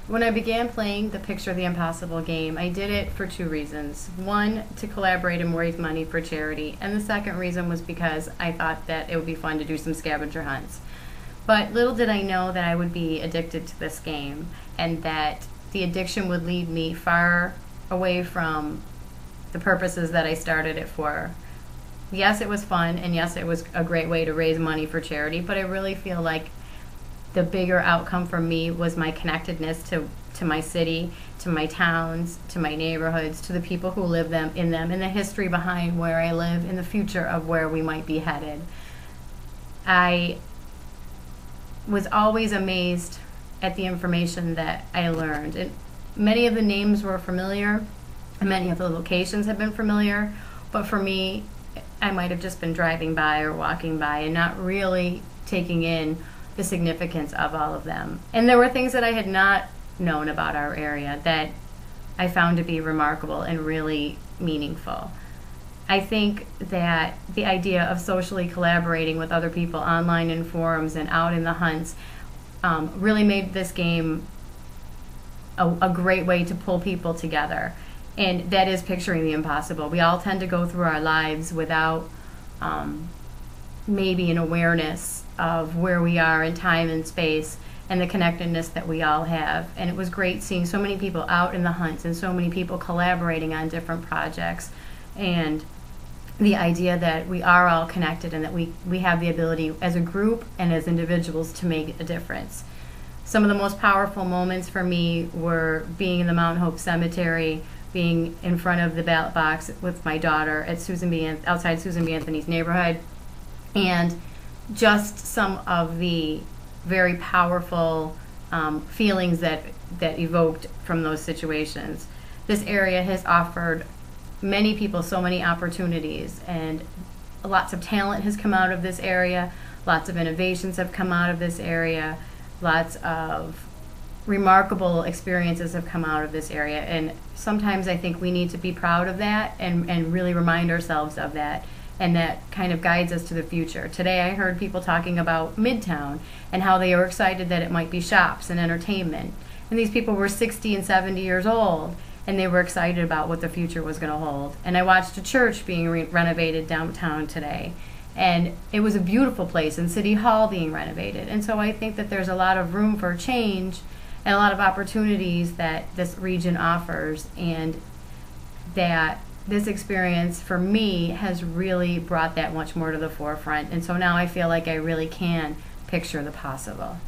When I began playing the Picture the Impossible game, I did it for two reasons. One, to collaborate and raise money for charity, and the second reason was because I thought that it would be fun to do some scavenger hunts. But little did I know that I would be addicted to this game, and that the addiction would lead me far away from the purposes that I started it for. Yes, it was fun, and yes, it was a great way to raise money for charity, but I really feel like the bigger outcome for me was my connectedness to my city, to my towns, to my neighborhoods, to the people who live in them, and the history behind where I live, and the future of where we might be headed. I was always amazed at the information that I learned. And many of the names were familiar, and many of the locations have been familiar, but for me, I might have just been driving by or walking by and not really taking in the significance of all of them. And there were things that I had not known about our area that I found to be remarkable and really meaningful. I think that the idea of socially collaborating with other people online in forums and out in the hunts really made this game a great way to pull people together. And that is picturing the impossible. We all tend to go through our lives without maybe an awareness of where we are in time and space and the connectedness that we all have. And it was great seeing so many people out in the hunts and so many people collaborating on different projects, and the idea that we are all connected and that we have the ability as a group and as individuals to make a difference. Some of the most powerful moments for me were being in the Mount Hope Cemetery, being in front of the ballot box with my daughter at outside Susan B. Anthony's neighborhood, and just some of the very powerful feelings that evoked from those situations. This area has offered many people so many opportunities, and lots of talent has come out of this area, lots of innovations have come out of this area, lots of remarkable experiences have come out of this area, and sometimes I think we need to be proud of that and really remind ourselves of that, and that kind of guides us to the future. Today I heard people talking about Midtown and how they were excited that it might be shops and entertainment, and these people were 60 and 70 years old, and they were excited about what the future was going to hold. And I watched a church being renovated downtown today, and it was a beautiful place, and City Hall being renovated. And so I think that there's a lot of room for change and a lot of opportunities that this region offers, and that this experience for me has really brought that much more to the forefront. And so now I feel like I really can picture the possible.